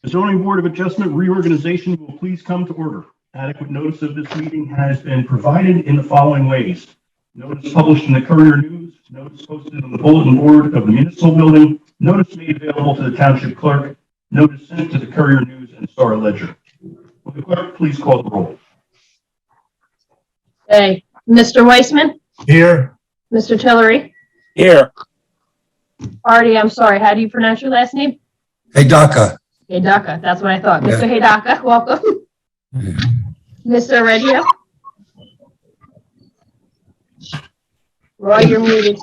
The Zoning Board of Adjustment reorganization will please come to order. Adequate notice of this meeting has been provided in the following ways. Notice published in the Courier News, notice posted on the bulletin board of the municipal building, notice made available to the Township Clerk, notice sent to the Courier News and Star Ledger. Will the clerk please call the roll? Okay, Mr. Weissman? Here. Mr. Tillery? Here. Artie, I'm sorry, how do you pronounce your last name? Hidaka. Hidaka, that's what I thought. Yeah. Mr. Hidaka, welcome. Mr. Reggio? Roy, you're muted.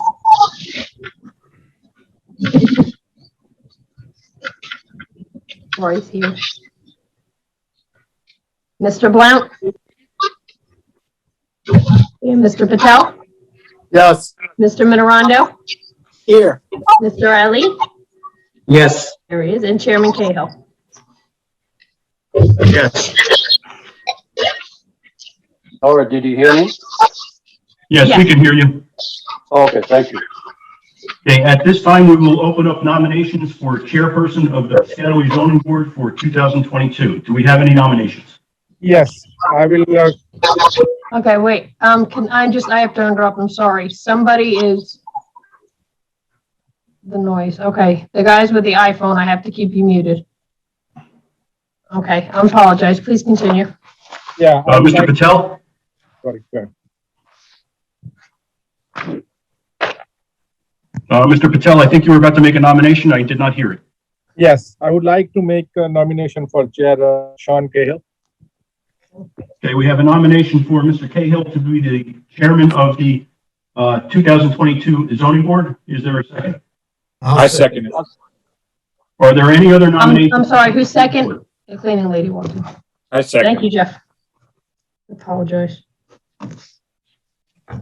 Roy's here. Mr. Blount? Mr. Patel? Yes. Mr. Minorando? Here. Mr. Ali? Yes. There he is, and Chairman Cahill. Yes. Laura, did you hear me? Yes, Yeah. we can hear you. Okay, thank you. Okay, at this time, we will open up nominations for Chairperson of the Piscataway Zoning Board for 2022. Do we have any nominations? Yes, I will. Okay, wait, I have to interrupt, I'm sorry. Somebody is the noise. Okay, the guys with the iPhone, I have to keep you muted. Okay, I apologize. Please continue. Yeah. Mr. Patel? Sorry, go ahead. Mr. Patel, I think you were about to make a nomination. I did not hear it. Yes, I would like to make a nomination for Chair Sean Cahill. Okay, we have a nomination for Mr. Cahill to be the chairman of the 2022 zoning board. Is there a second? I second it. Are there any other nominations? I'm sorry, who's second? The cleaning lady walked in. I second. Thank you, Jeff. Apologize.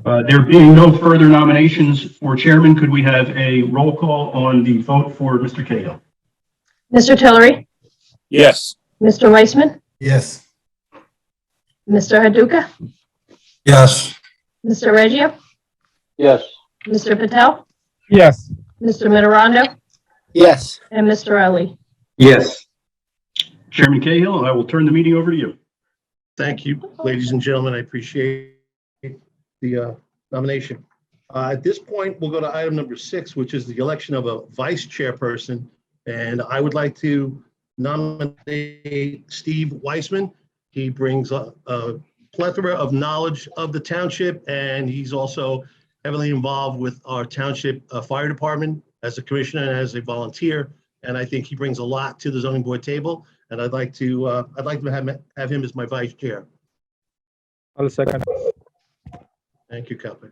There being no further nominations for chairman, could we have a roll call on the vote for Mr. Cahill? Mr. Tillery? Yes. Mr. Weissman? Yes. Mr. Haduka? Yes. Mr. Reggio? Yes. Mr. Patel? Yes. Mr. Minorando? Yes. And Mr. Ali? Yes. Chairman Cahill, I will turn the meeting over to you. Thank you, ladies and gentlemen. I appreciate the nomination. At this point, we'll go to item number 6, which is the election of a vice chairperson. And I would like to nominate Steve Weissman. He brings a plethora of knowledge of the township, and he's also heavily involved with our township fire department as a commissioner and as a volunteer. And I think he brings a lot to the zoning board table. And I'd like to have him as my vice chair. I'll second. Thank you, Calpage.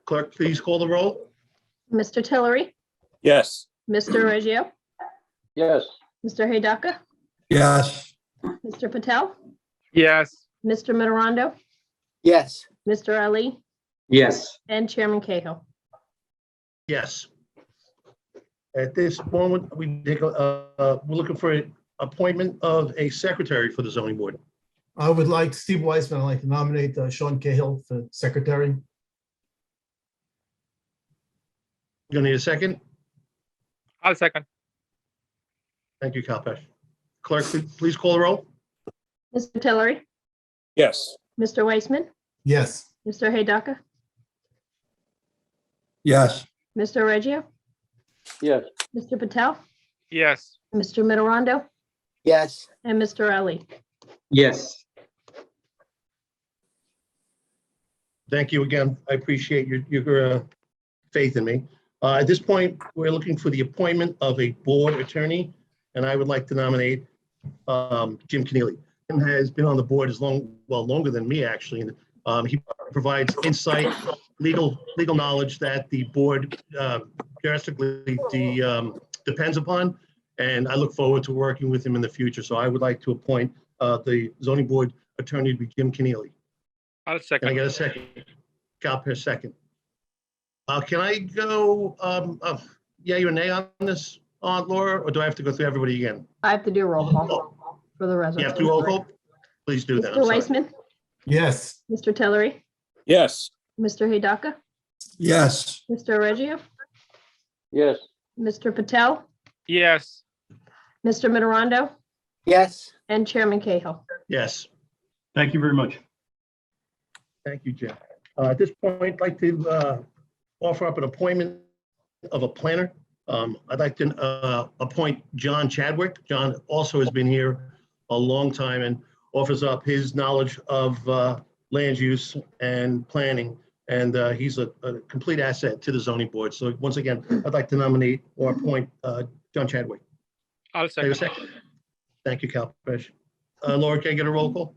Clerk, please call the roll. Mr. Tillery? Yes. Mr. Reggio? Yes. Mr. Hidaka? Yes. Mr. Patel? Yes. Mr. Minorando? Yes. Mr. Ali? Yes. And Chairman Cahill? Yes. At this moment, we're looking for an appointment of a secretary for the zoning board. I would like Steve Weissman. I'd like to nominate Sean Cahill for secretary. You gonna need a second? I'll second. Thank you, Calpage. Clerk, please call the roll. Mr. Tillery? Yes. Mr. Weissman? Yes. Mr. Hidaka? Yes. Mr. Reggio? Yes. Mr. Patel? Yes. Mr. Minorando? Yes. And Mr. Ali? Yes. Thank you again. I appreciate your faith in me. At this point, we're looking for the appointment of a board attorney, and I would like to nominate Jim Keneally. Jim has been on the board longer than me, actually. And he provides insight, legal knowledge that the board drastically depends upon, and I look forward to working with him in the future. So I would like to appoint the zoning board attorney to be Jim Keneally. I'll Can I second. get a second? Calpage, second. Can I go, yea or nay on this, Laura, or do I have to go through everybody again? I have to do a roll call for the You residents. have to roll call? Please do that. I'm Mr. sorry. Weissman? Yes. Mr. Tillery? Yes. Mr. Hidaka? Yes. Mr. Reggio? Yes. Mr. Patel? Yes. Mr. Mitterondo, Yes. and Chairman Cahill. Yes. Thank you very much. Thank you, Jim. At this point, I'd like to offer up an appointment of a planner. I'd like to appoint John Chadwick. John also has been here a long time and offers up his knowledge of land use and planning. And he's a complete asset to the zoning board. So once again, I'd like to nominate or appoint John Chadwick. I'll Take a second. second. Thank you, Cal. Laura, can I get a roll call?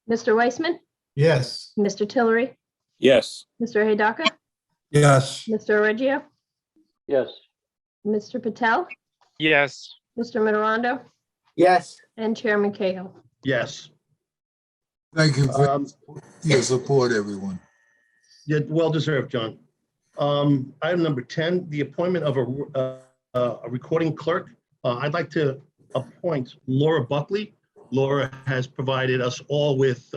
Mr. Weissman, Yes. Mr. Tillery, Yes. Mr. Hidaka, Yes. Mr. Reggio, Yes. Mr. Patel, Yes. Mr. Mitterondo, Yes. and Chairman Cahill. Yes. Thank you for Um, your support, everyone. Yeah, well deserved, John. Item number 10, the appointment of a recording clerk. I'd like to appoint Laura Buckley. Laura has provided us all with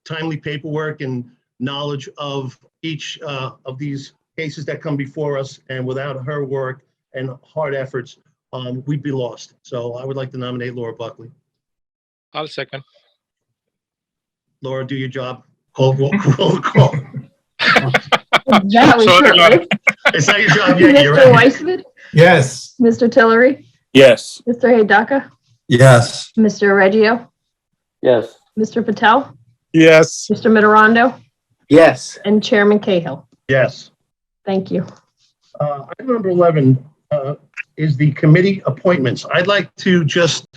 timely paperwork and knowledge of each of these cases that come before us. And without her work and hard efforts, we'd be lost. So I would like to nominate Laura Buckley. I'll second. Laura, do your job. Roll call. Is that how we Sorry, should, Laura. right? It's not your job yet. You're Mr. right. Weissman, Yes. Mr. Tillery, Yes. Mr. Hidaka, Yes. Mr. Reggio, Yes. Mr. Patel, Yes. Mr. Mitterondo, Yes. and Chairman Cahill. Yes. Thank you. Item number 11 is the committee appointments. I'd like to just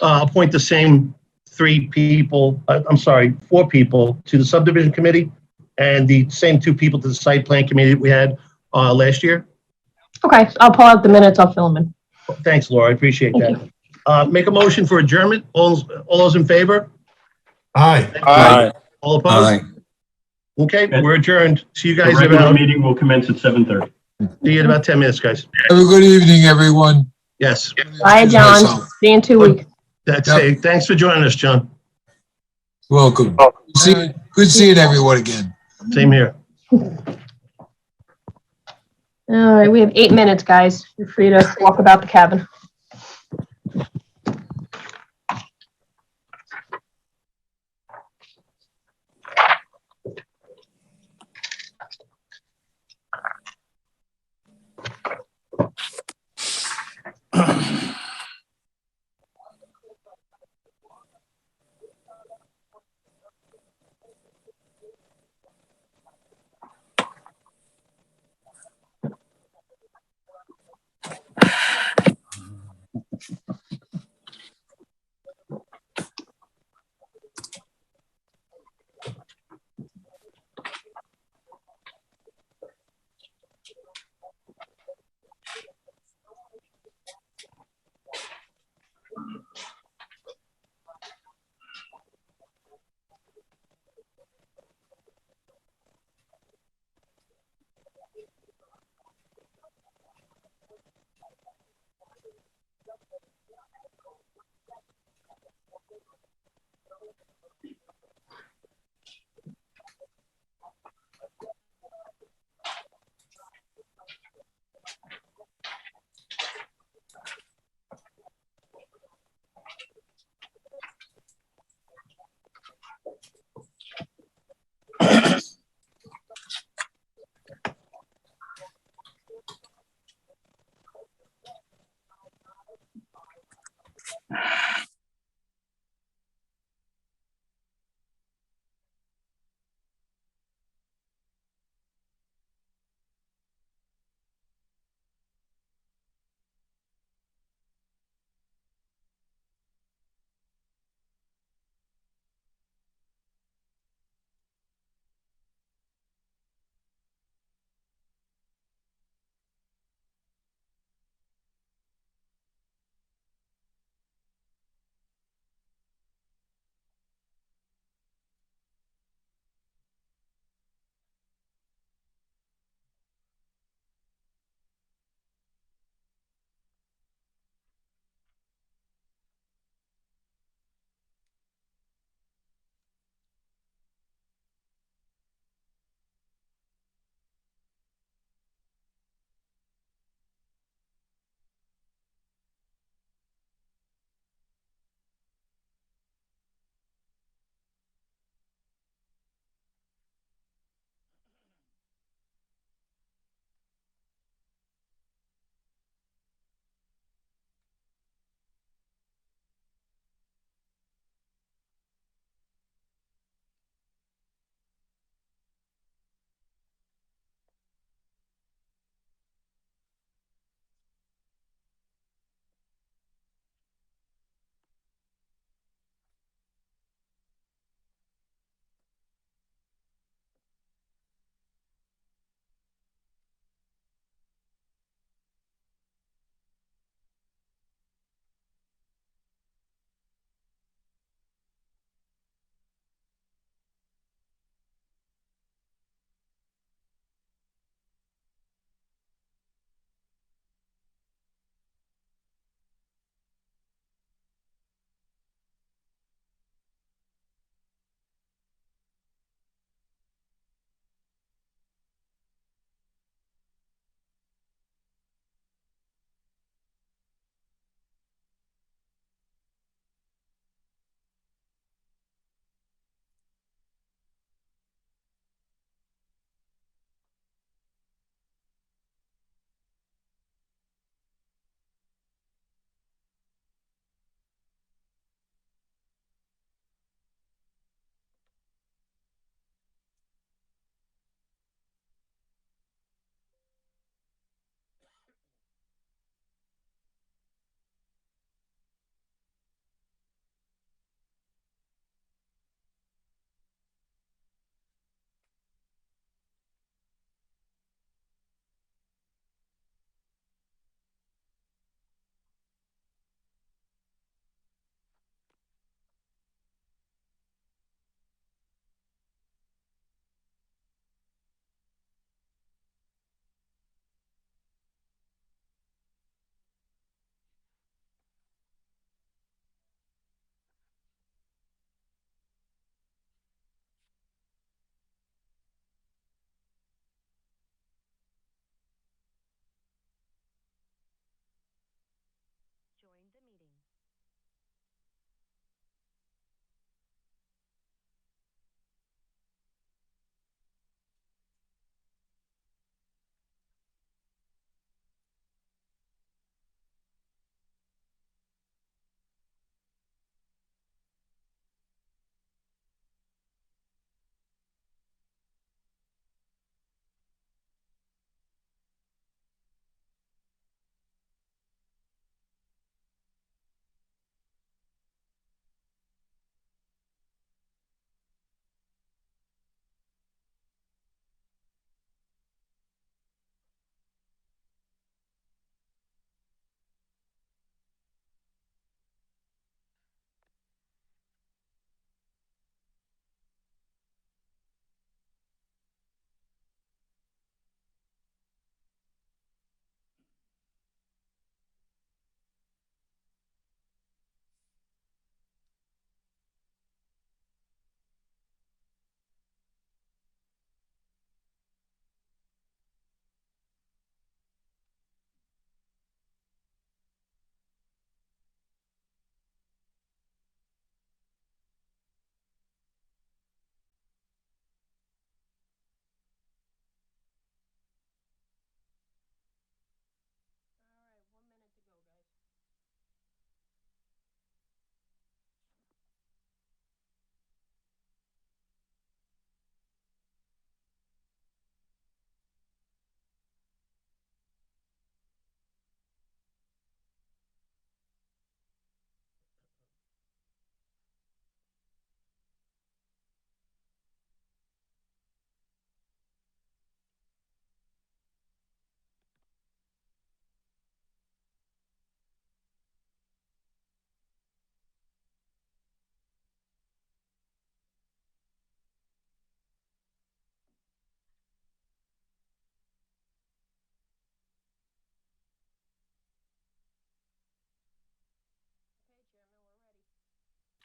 appoint the same four people to the subdivision committee and the same 2 people to the site plan committee that we had last year. Okay, I'll pull out the minutes. I'll fill them in. Thanks, Laura. I appreciate Thank that. Make a motion for adjournment. All those in favor? Aye. Aye. All opposed? Okay, we're adjourned. See you The guys regular about, meeting will commence at 7:30. see you in about 10 minutes, guys. Have a good evening, everyone. Yes, Bye, Excuse John. myself. See you in 2 weeks. that's Yep. it. Thanks for joining us, John. Welcome. Good seeing everyone again. Same here. All right, we have 8 minutes, guys. You're free to walk about the cabin.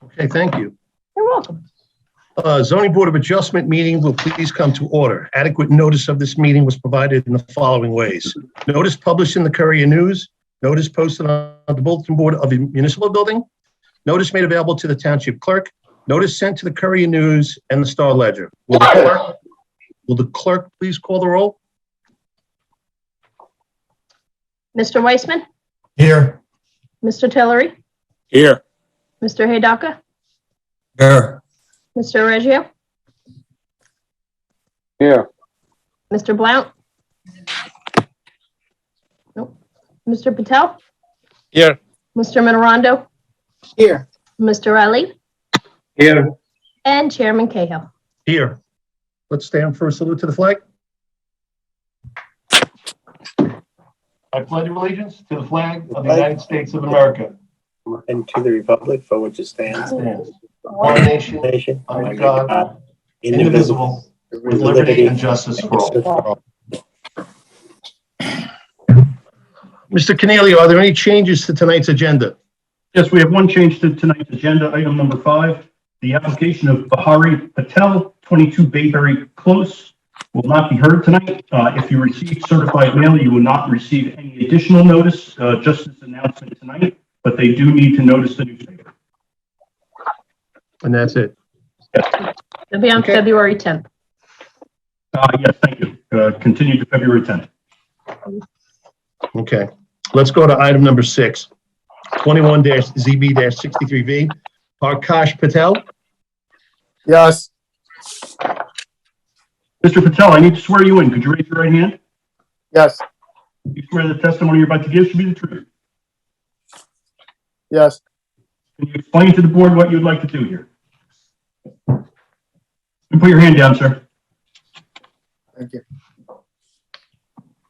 Okay, thank you. You're welcome. Zoning Board of Adjustment meeting will please come to order. Adequate notice of this meeting was provided in the following ways. Notice published in the Courier News, notice posted on the bulletin board of the municipal building, notice made available to the township clerk, notice sent to the Courier News and the Star Ledger. Will the clerk please call the roll? Mr. Weissman, Here. Mr. Tillery, Here. Mr. Hidaka, Here. Mr. Reggio, Here. Mr. Blount. Nope. Mr. Patel, Here. Mr. Mitterondo, Here. Mr. Ali, Here. and Chairman Cahill. Here. Let's stand for a salute to the flag. I pledge allegiance to the flag of the United States of America. And to the republic for which it stands, One nation, nation, under God, indivisible, with liberty and justice for all. Mr. Cahill, are there any changes to tonight's agenda? Yes, we have one change to tonight's agenda, item number 5. The application of Bahari Patel, 22 Bayberry Close, will not be heard tonight. If you receive certified mail, you will not receive any additional notice, just this announcement tonight, but they do need to notice the newspaper. And that's it. It'll be on Okay. February 10th. Yes, thank you. Continue to February 10th. Okay, let's go to item number 6, 21-ZB-63V, Prakash Patel. Yes. Mr. Patel, I need to swear you in. Could you raise your right hand? Yes. You swear the testimony you're about to give should be the truth. Yes. Can you explain to the board what you'd like to do here? And put your hand down, sir. Thank you.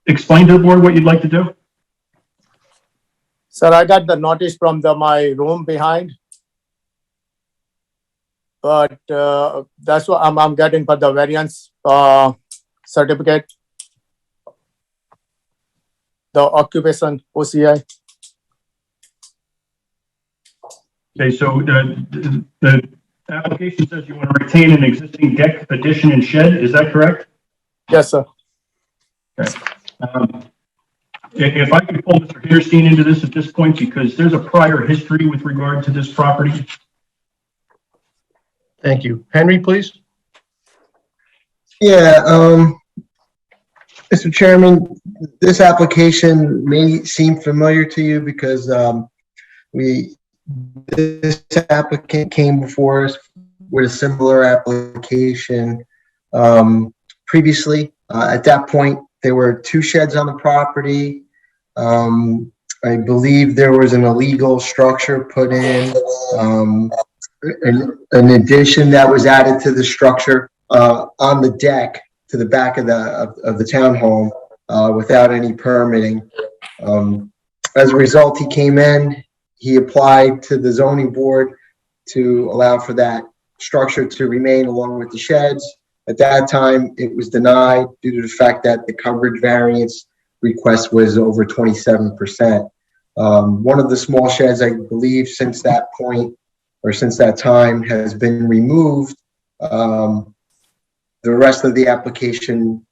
Explain to the board what you'd like to do. Sir, I got the notice from my room behind. But that's what I'm getting for the variance certificate. The occupation OCI. Okay, so the application says you want to retain an existing deck, addition, and shed. Is that correct? Yes, sir. If I could pull Mr. Hinterstein into this at this point, because there's a prior history with regard to this property. Thank you. Henry, please. Yeah, Mr. Chairman, this application may seem familiar to you because this applicant came before us with a similar application previously. At that point, there were 2 sheds on the property. I believe there was an illegal structure put in, an addition that was added to the structure on the deck to the back of the townhome without any permitting. As a result, he came in, he applied to the zoning board to allow for that structure to remain along with the sheds. At that time, it was denied due to the fact that the coverage variance request was over 27%. One of the small sheds, I believe, since that point or since that time has been removed. The rest of the application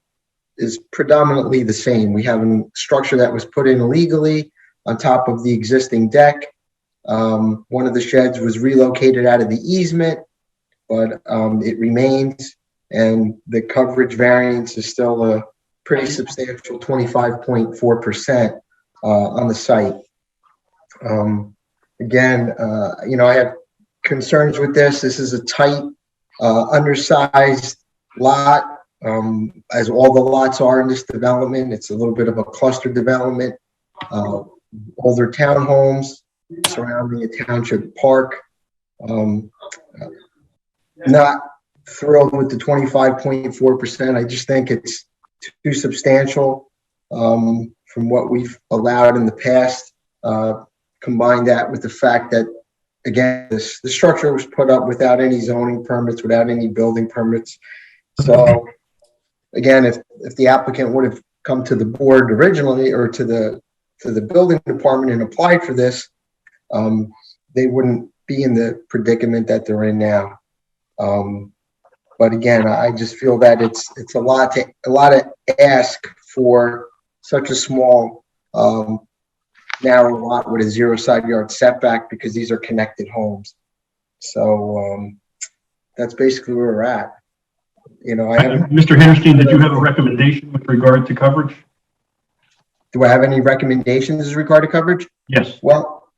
is predominantly the same. We have a structure that was put in illegally on top of the existing deck. One of the sheds was relocated out of the easement, but it remains, and the coverage variance is still a pretty substantial 25.4% on the site. Again, I have concerns with this. This is a tight, undersized lot, as all the lots are in this development. It's a little bit of a cluster development, older townhomes surrounding a township park. Not thrilled with the 25.4%. I just think it's too substantial from what we've allowed in the past. Combine that with the fact that, again, the structure was put up without any zoning permits, without any building permits. So, again, if the applicant would have come to the board originally or to the building department and applied for this, they wouldn't be in the predicament that they're in now. But again, I just feel that it's a lot to ask for such a small, narrow lot with a 0 side yard setback, because these are connected homes. So, that's basically where we're at. You know, Mr. Henderson, did you have a recommendation with regard to coverage? do I have any recommendations as regard to coverage? Yes. Well,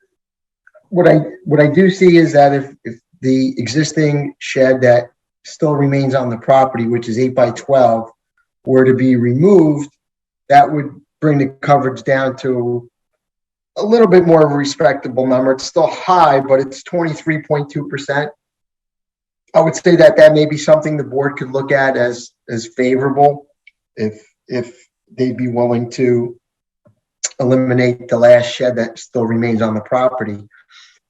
what I do see is that if the existing shed that still remains on the property, which is 8 by 12, were to be removed, that would bring the coverage down to a little bit more of a respectable number. It's still high, but it's 23.2%. I would say that may be something the board could look at as favorable if they'd be willing to eliminate the last shed that still remains on the property.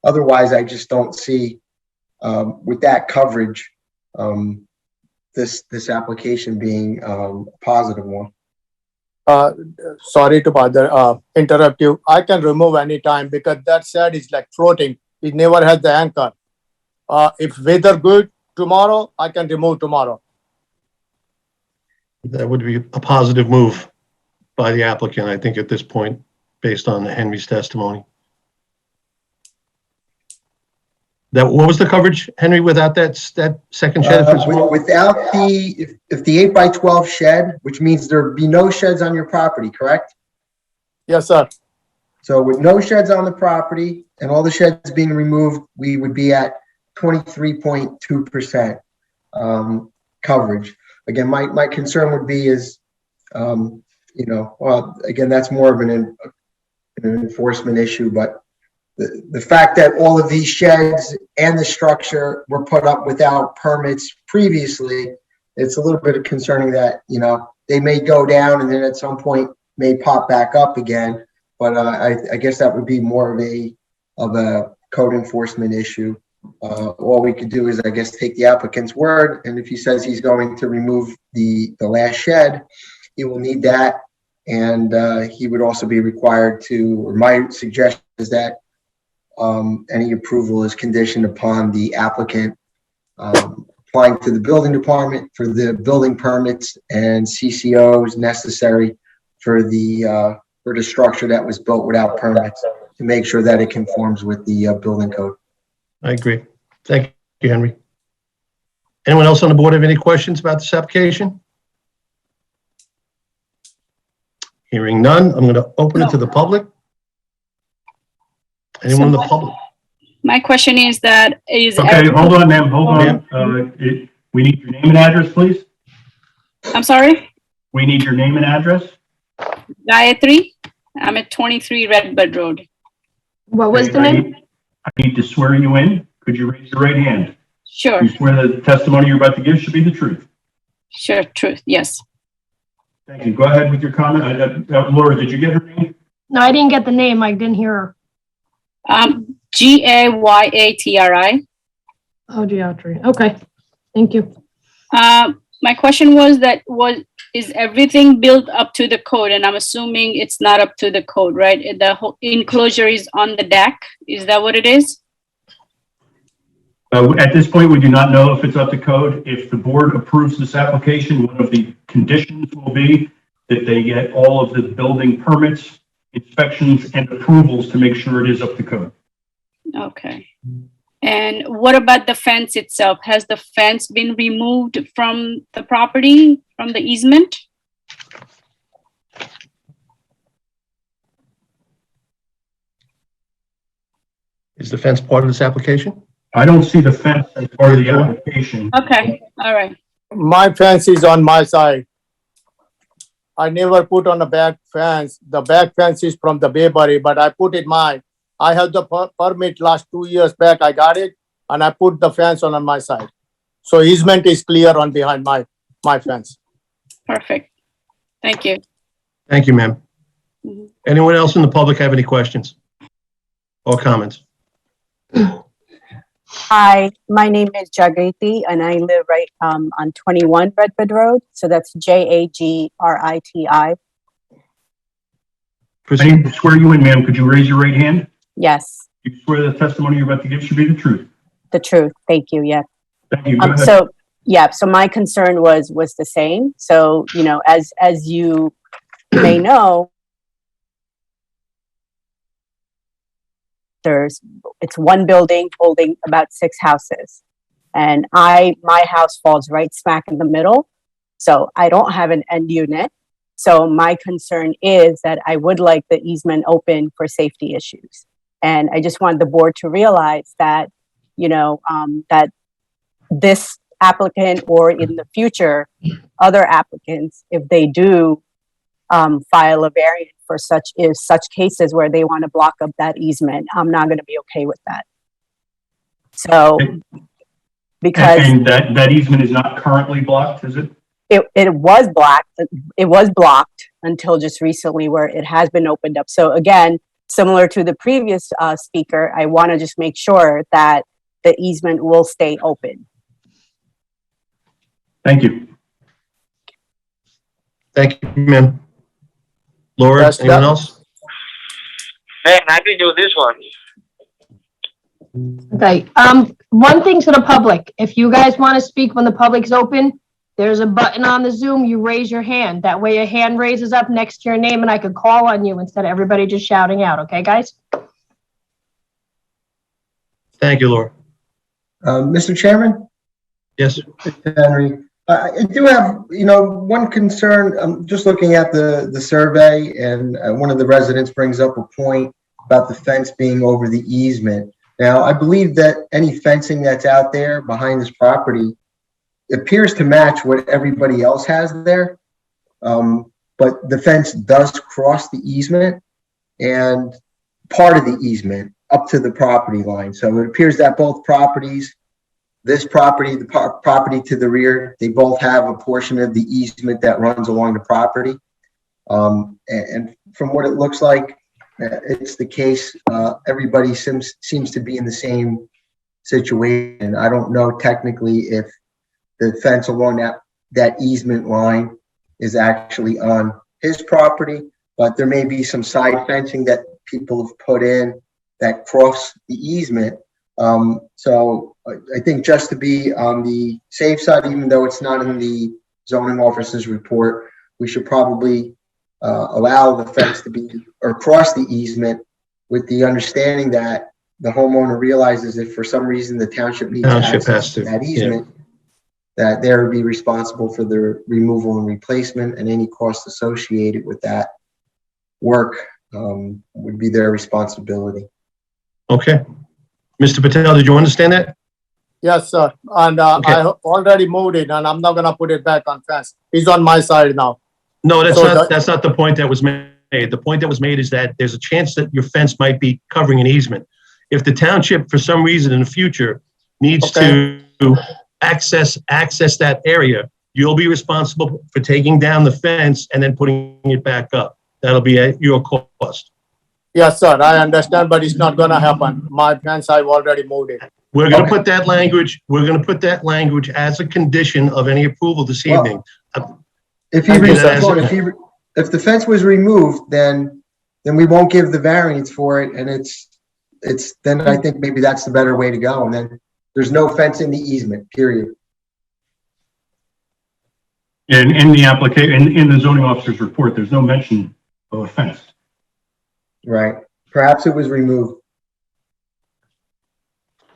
Otherwise, I just don't see, with that coverage, this application being a positive one. Sorry to interrupt you. I can remove any time because that shed is like floating. It never has the anchor. If weather good tomorrow, I can remove tomorrow. That would be a positive move by the applicant, I think, at this point, based on Henry's testimony. What was the coverage, Henry, without that second shed? Without if the 8 by 12 shed, which means there'd be no sheds on your property, correct? Yes, sir. So with no sheds on the property and all the sheds being removed, we would be at 23.2% coverage. Again, my concern would be is, well, again, that's more of an enforcement issue, but the fact that all of these sheds and the structure were put up without permits previously, it's a little bit concerning that, they may go down and then at some point may pop back up again. But I guess that would be more of a code enforcement issue. All we could do is, I guess, take the applicant's word, and if he says he's going to remove the last shed, he will need that, and he would also be required to, or my suggestion is that any approval is conditioned upon the applicant applying to the building department for the building permits and CCOs necessary for the structure that was built without permits to make sure that it conforms with the building code. I agree. Thank you, Henry. Anyone else on the board have any questions about this application? Hearing none, I'm going to open it to the public. Anyone in the public? My question is that Okay, hold on, ma'am, hold on. We need your name and address, please. I'm sorry? We need your name and address. Gayatri. I'm at 23 Redbud Road. What was the name? I need to swear you in. Could you raise your right hand? Sure. You swear that the testimony you're about to give should be the truth. Sure, truth, yes. Thank you. Go ahead with your comment. Laura, did you get her name? No, I didn't get the name. I didn't hear her. Gayatri. Oh, Geometry. Okay. Thank you. My question was is everything built up to the code? And I'm assuming it's not up to the code, right? The whole enclosure is on the deck. Is that what it is? At this point, we do not know if it's up to code. If the board approves this application, one of the conditions will be that they get all of the building permits, inspections, and approvals to make sure it is up to code. Okay. And what about the fence itself? Has the fence been removed from the property, from the easement? Is the fence part of this application? I don't see the fence as part of the application. Okay, all right. My fence is on my side. I never put on the back fence. The back fence is from the Bayberry, but I put it mine. I have the permit last 2 years back. I got it and I put the fence on my side. So easement is clear on behind my fence. Perfect. Thank you. Thank you, ma'am. Mhm. Anyone else in the public have any questions or comments? Hi, my name is Jagriti and I live right on 21 Redbud Road. So that's Jagriti. I need to swear you in, ma'am. Could you raise your right hand? Yes. You swear the testimony you're about to give should be the truth. The truth. Thank you. Yeah. Thank you. Go ahead. So my concern was the same. So, you know, as you may know, it's one building holding about 6 houses. And my house falls right smack in the middle. So I don't have an end unit. So my concern is that I would like the easement open for safety issues. And I just want the board to realize that, you know, that this applicant or in the future, other applicants, if they do file a variance for such cases where they want to block up that easement, I'm not going to be okay with that. So, because and that easement is not currently blocked, is it? It was blocked. It was blocked until just recently, where it has been opened up. So again, similar to the previous speaker, I want to just make sure that the easement will stay open. Thank you. Thank you, ma'am. Laura, Yes, anyone else? Hey, I can do this one. Okay, one thing to the public, if you guys want to speak when the public's open, there's a button on the Zoom, you raise your hand. That way a hand raises up next to your name and I could call on you instead of everybody just shouting out, okay, guys? Thank you, Laura. Mr. Chairman? Yes. Henry, I do have, you know, one concern. I'm just looking at the survey, and one of the residents brings up a point about the fence being over the easement. Now, I believe that any fencing that's out there behind this property appears to match what everybody else has there. But the fence does cross the easement and part of the easement up to the property line. So it appears that both properties, this property, the property to the rear, they both have a portion of the easement that runs along the property. And from what it looks like, it's the case. Everybody seems to be in the same situation. I don't know technically if the fence along that easement line is actually on his property, but there may be some side fencing that people have put in that cross the easement. So I think just to be on the safe side, even though it's not in the zoning officer's report, we should probably allow the fence to be or cross the easement with the understanding that the homeowner realizes if for some reason the township needs access to that easement, that they would be responsible for the removal and replacement, and any cost associated with that work would be their responsibility. Okay. Mr. Patel, did you understand that? Yes, sir. And Okay. I already moved it, and I'm not gonna put it back on fence. It's on my side now. No, So that's not the point that was made. The point that was made is that there's a chance that your fence might be covering an easement. If the township, for some reason in the future, needs to access that area, you'll be responsible for taking down the fence and then putting it back up. That'll be at your cost. Yes, sir. I understand, but it's not gonna happen. My fence, I've already moved it. We're going to put that language as a condition of any approval this evening. If the fence was removed, then we won't give the variance for it, and then I think maybe that's the better way to go. And then there's no fence in the easement, period. And in the application, in the zoning officer's report, there's no mention of a fence. Right. Perhaps it was removed.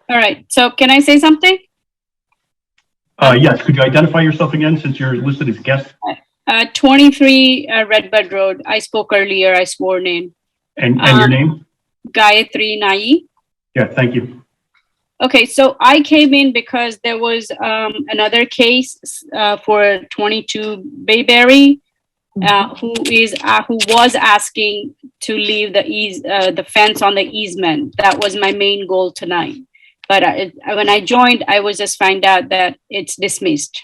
All right, so can I say something? Yes, could you identify yourself again since you're listed as guest? 23 Redbud Road. I spoke earlier, I swore in. And your name? Gayatri Nai. Yeah, thank you. Okay, so I came in because there was another case for 22 Bayberry who was asking to leave the fence on the easement. That was my main goal tonight. But when I joined, I was just find out that it's dismissed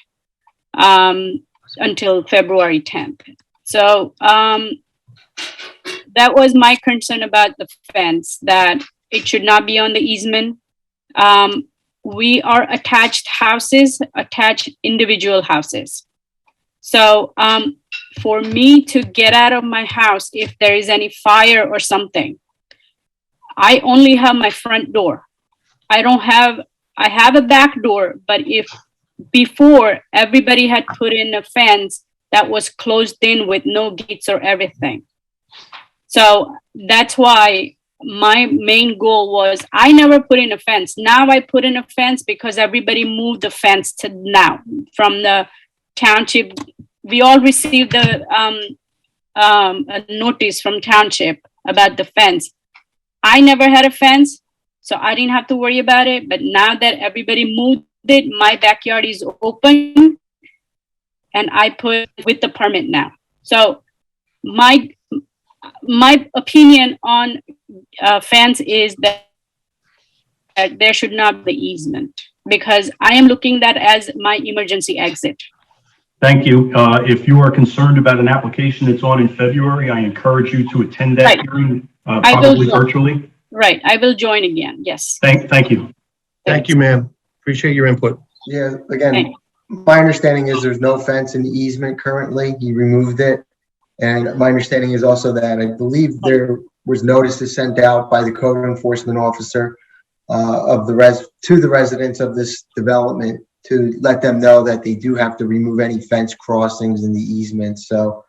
until February 10th. So that was my concern about the fence, that it should not be on the easement. We are attached individual houses. So for me to get out of my house, if there is any fire or something, I only have my front door. I have a back door, but if before everybody had put in a fence that was closed in with no gates or everything. So that's why my main goal was I never put in a fence. Now I put in a fence because everybody moved the fence to now from the township. We all received a notice from township about the fence. I never had a fence, so I didn't have to worry about it. But now that everybody moved it, my backyard is open and I put with the permit now. So my opinion on fence is that there should not be easement because I am looking that as my emergency exit. Thank you. If you are concerned about an application that's on in February, I encourage you to attend that Right. hearing, I will probably join. virtually. Right, I will join again, yes. Thank you. Thank you, ma'am. Appreciate your input. Yeah, again, my understanding is there's no fence in the easement currently. He removed it. And my understanding is also that I believe there was notices sent out by the code enforcement officer to the residents of this development to let them know that they do have to remove any fence crossings in the easement. So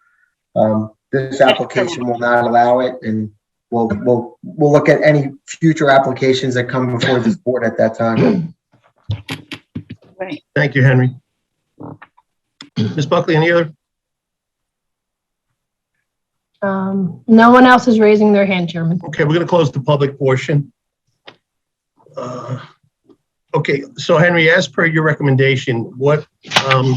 this application will not allow it, and we'll look at any future applications that come before this board at that time. Right. Thank you, Henry. Ms. Buckley, any other? No one else is raising their hand, Chairman. Okay, we're going to close the public portion. Okay, so Henry, as per your recommendation,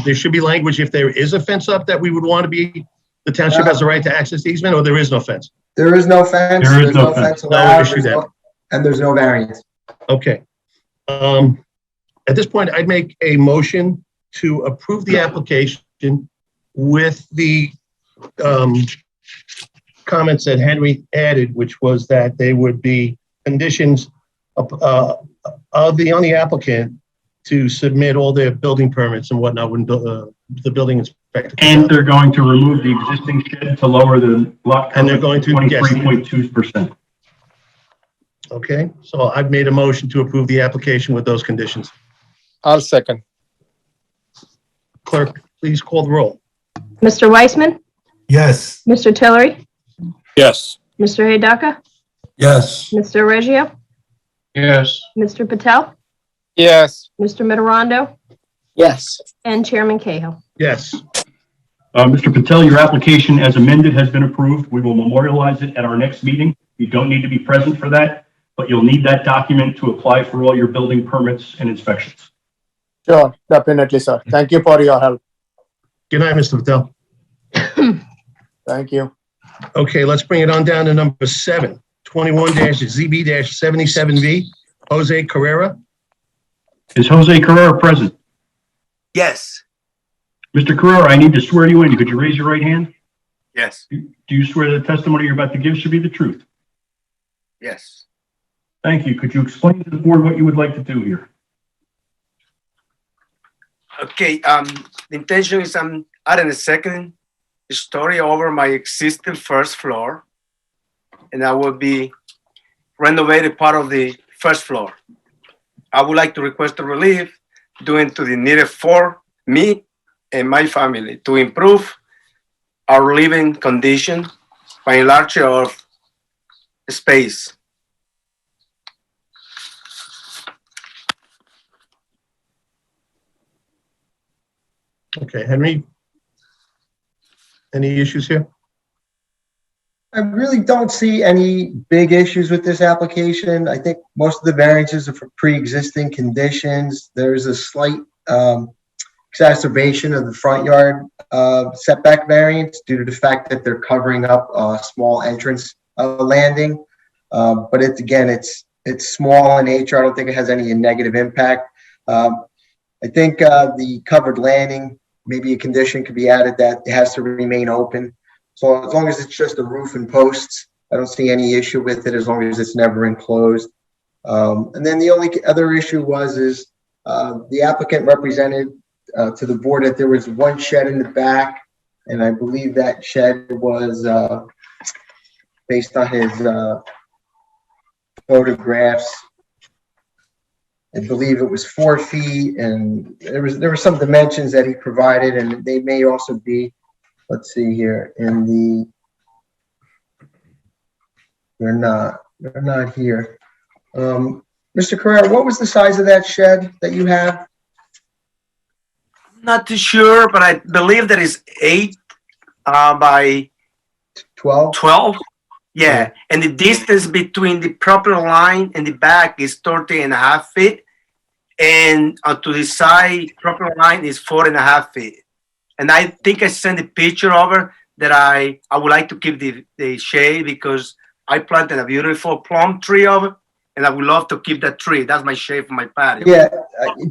there should be language if there is a fence up that we would want to be, the township has the right to access the easement, or there is no fence? There is no fence. There is There's no no fence. fence allowed. issue And there's no variance. Okay. At this point, I'd make a motion to approve the application with the comments that Henry added, which was that they would be conditions on the applicant to submit all their building permits and whatnot when the building inspector. And they're going to remove the existing shed to lower the lot And they're going coverage to- 23.2%. Okay, so I've made a motion to approve the application with those conditions. I'll second. Clerk, please call the roll. Mr. Weissman, Yes. Mr. Tillery, Yes. Mr. Hidaka, Yes. Mr. Reggio, Yes. Mr. Patel, Yes. Mr. Mitterondo, Yes. and Chairman Cahill. Yes. Mr. Patel, your application as amended has been approved. We will memorialize it at our next meeting. You don't need to be present for that, but you'll need that document to apply for all your building permits and inspections. Sure, definitely, sir. Thank you for your help. Good night, Mr. Patel. Thank you. Okay, let's bring it on down to number 7, 21-ZB-77V, Jose Carrera. Is Jose Carrera present? Yes. Mr. Carrera, I need to swear you in. Could you raise your right hand? Yes. Do you swear that the testimony you're about to give should be the truth? Yes. Thank you. Could you explain to the board what you would like to do here? Okay. The intention is I'm adding a second story over my existing first floor, and I will be renovating part of the first floor. I would like to request a relief due to the needed for me and my family to improve our living condition by enlarging our space. Okay, Henry, any issues here? I really don't see any big issues with this application. I think most of the variances are for pre-existing conditions. There's a slight exacerbation of the front yard setback variance due to the fact that they're covering up a small entrance landing. But it's small in nature. I don't think it has any negative impact. I think the covered landing, maybe a condition could be added that it has to remain open. So as long as it's just a roof and posts, I don't see any issue with it as long as it's never enclosed. And then the only other issue is the applicant represented to the board that there was one shed in the back, and I believe that shed was based on his photographs. I believe it was 4 feet, and there were some dimensions that he provided, and they may also be, let's see here, in the, they're not here. Mr. Carrera, what was the size of that shed that you have? Not too sure, but I believe that is 8 by 12. Yeah, and the distance between the property line and the back is 30.5 feet. And to the side property line is 4.5 feet. And I think I sent a picture over that I would like to keep the shade because I planted a beautiful plum tree over, and I would love to keep that tree. That's my shade for my patio. Yeah,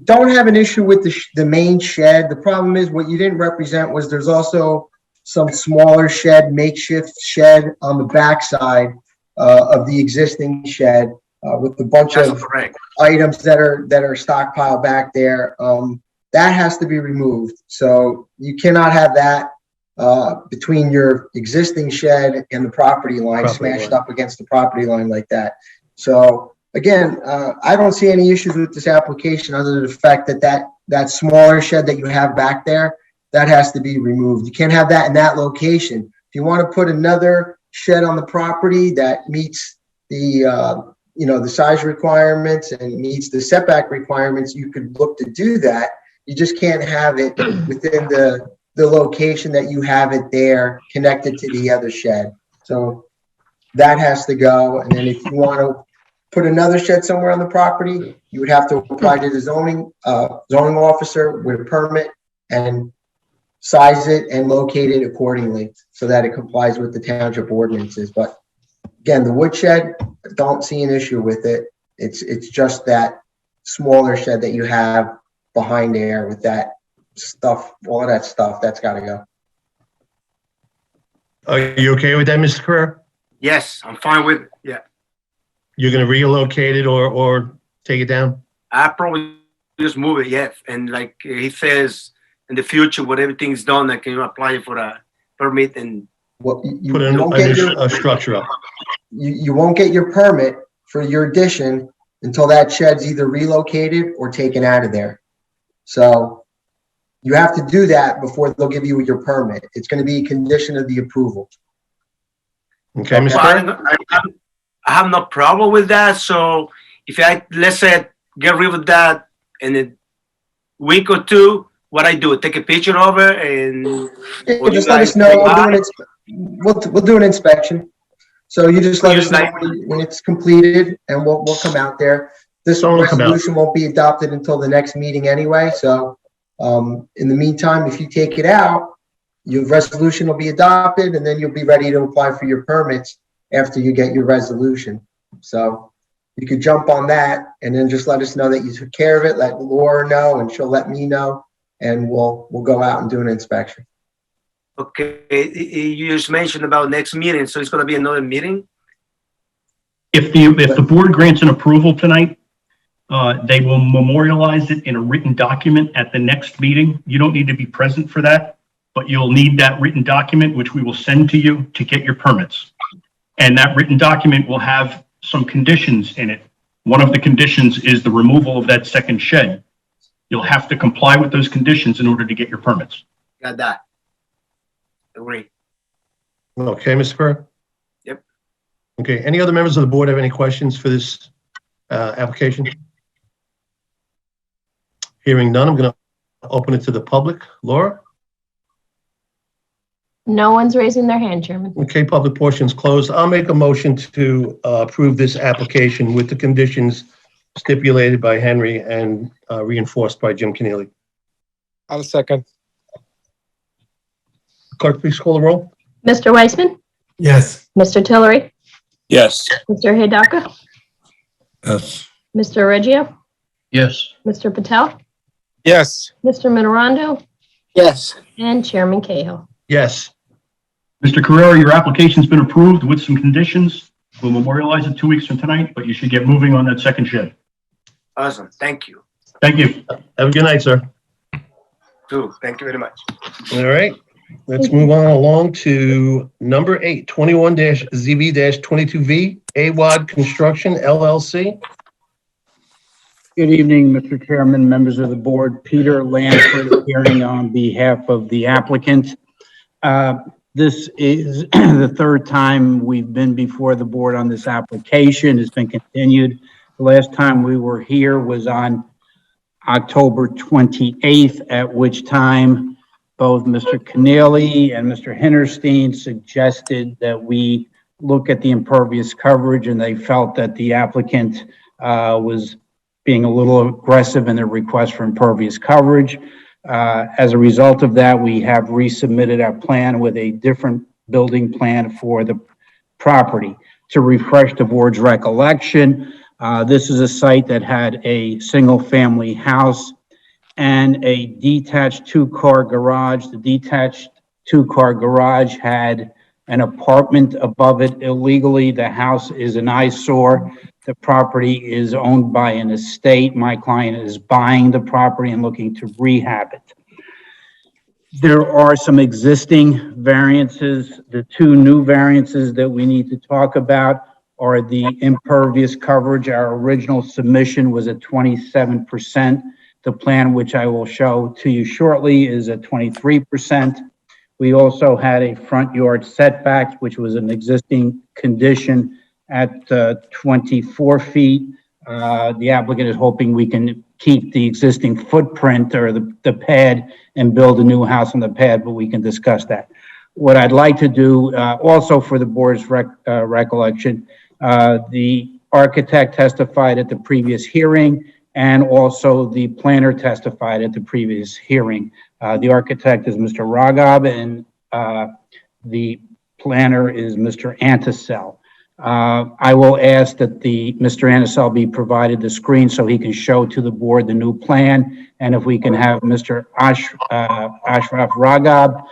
don't have an issue with the main shed. The problem is what you didn't represent was there's also some smaller shed, makeshift shed on the backside of the existing shed with a bunch That's of correct. items that are stockpiled back there. That has to be removed. So you cannot have that between your existing shed and the property line smashed up against the property line like that. So again, I don't see any issues with this application other than the fact that that smaller shed that you have back there, that has to be removed. You can't have that in that location. If you want to put another shed on the property that meets the the size requirements and meets the setback requirements, you could look to do that. You just can't have it within the location that you have it there connected to the other shed. So that has to go. And then if you want to put another shed somewhere on the property, you would have to apply to the zoning officer with a permit and size it and locate it accordingly so that it complies with the township ordinances. But again, the woodshed, don't see an issue with it. It's just that smaller shed that you have behind there with that stuff, all of that stuff, that's got to go. Are you okay with that, Mr. Carrera? Yes, I'm fine with it. Yeah. You're going to relocate it or take it down? I probably just move it, yes. And like he says, in the future, when everything's done, I can apply for a permit and put a structure up. You won't get your permit for your addition until that shed's either relocated or taken out of there. So you have to do that before they'll give you your permit. It's going to be a condition of the approval. Okay, Mr. I have no problem with that. So if let's say, get rid of that in a week or two, what I do, take a picture of it and just let us know. We'll do an inspection. So you just let us know when it's completed and we'll come out there. This resolution won't be adopted until the next meeting anyway. So in the meantime, if you take it out, your resolution will be adopted and then you'll be ready to apply for your permits after you get your resolution. So you could jump on that and then just let us know that you took care of it. Let Laura know and she'll let me know and we'll go out and do an inspection. Okay, you just mentioned about next meeting, so it's going to be another meeting? If the board grants an approval tonight, they will memorialize it in a written document at the next meeting. You don't need to be present for that, but you'll need that written document, which we will send to you to get your permits. And that written document will have some conditions in it. One of the conditions is the removal of that second shed. You'll have to comply with those conditions in order to get your permits. Got that. Agree. Okay, Mr. Carrera? Yep. Okay, any other members of the board have any questions for this application? Hearing none, I'm going to open it to the public. Laura? No one's raising their hand, Chairman. Okay, public portion is closed. I'll make a motion to approve this application with the conditions stipulated by Henry and reinforced by Jim Keneally. I'll second. Clerk, please call the roll. Mr. Weissman? Yes. Mr. Tillery? Yes. Mr. Hidaka? Yes. Mr. Reggio? Yes. Mr. Patel? Yes. Mr. Minorando? Yes. And Chairman Cahill. Yes. Mr. Carrera, your application's been approved with some conditions. We'll memorialize it 2 weeks from tonight, but you should get moving on that second shed. Awesome. Thank you. Thank you. Have a good night, sir. Too. Thank you very much. All right. Let's move on along to number 8, 21-ZB-22V, AWAD Construction LLC. Good evening, Mr. Chairman, members of the board. Peter Lansford appearing on behalf of the applicant. This is the third time we've been before the board on this application. It's been continued. The last time we were here was on October 28th, at which time both Mr. Keneally and Mr. Hinterstein suggested that we look at the impervious coverage, and they felt that the applicant was being a little aggressive in their request for impervious coverage. As a result of that, we have resubmitted our plan with a different building plan for the property. To refresh the board's recollection, this is a site that had a single-family house and a detached two-car garage. The detached two-car garage had an apartment above it illegally. The house is an eyesore. The property is owned by an estate. My client is buying the property and looking to rehab it. There are some existing variances. The two new variances that we need to talk about are the impervious coverage. Our original submission was at 27%. The plan, which I will show to you shortly, is at 23%. We also had a front yard setback, which was an existing condition at 24 feet. The applicant is hoping we can keep the existing footprint or the pad and build a new house on the pad, but we can discuss that. What I'd like to do, also for the board's recollection, the architect testified at the previous hearing, and also the planner testified at the previous hearing. The architect is Mr. Ragab, and the planner is Mr. Anticel. I will ask that Mr. Anticel be provided the screen so he can show to the board the new plan, and if we can have Mr. Ashraf Ragab